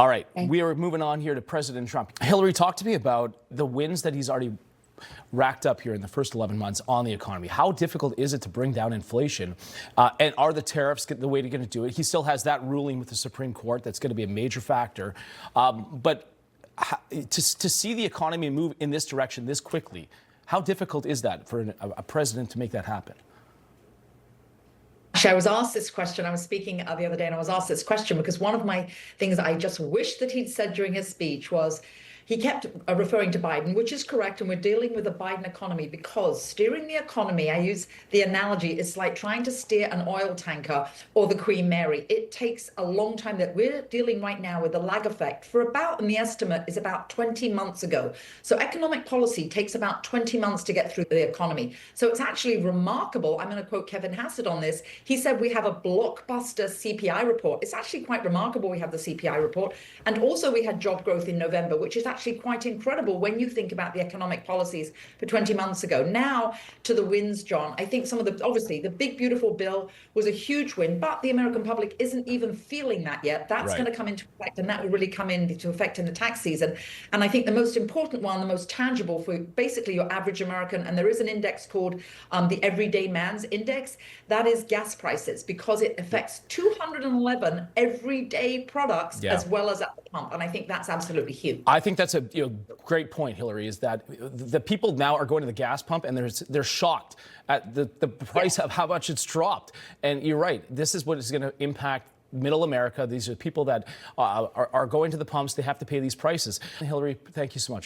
All right, we are moving on here to President Trump. Hillary, talk to me about the wins that he's already racked up here in the first 11 months on the economy. How difficult is it to bring down inflation? And are the tariffs the way to going to do it? He still has that ruling with the Supreme Court that's going to be a major factor. But to see the economy move in this direction this quickly, how difficult is that for a president to make that happen? I was asked this question. I was speaking the other day and I was asked this question because one of my things I just wish that he'd said during his speech was he kept referring to Biden, which is correct. And we're dealing with the Biden economy because steering the economy, I use the analogy, it's like trying to steer an oil tanker or the Queen Mary. It takes a long time. That we're dealing right now with the lag effect for about, and the estimate is about 20 months ago. So economic policy takes about 20 months to get through the economy. So it's actually remarkable. I'm going to quote Kevin Hassett on this. He said, we have a blockbuster CPI report. It's actually quite remarkable. We have the CPI report. And also we had job growth in November, which is actually quite incredible when you think about the economic policies for 20 months ago. Now to the wins, John. I think some of the, obviously the big beautiful bill was a huge win, but the American public isn't even feeling that yet. That's going to come into effect, and that will really come into effect in the tax season. And I think the most important one, the most tangible for basically your average American, and there is an index called the Everyday Man's Index, that is gas prices, because it affects 211 everyday products as well as at the pump. And I think that's absolutely huge. I think that's a great point, Hillary, is that the people now are going to the gas pump and they're shocked at the price of how much it's dropped. And you're right. This is what is going to impact middle America. These are people that are going to the pumps. They have to pay these prices. Hillary, thank you so much.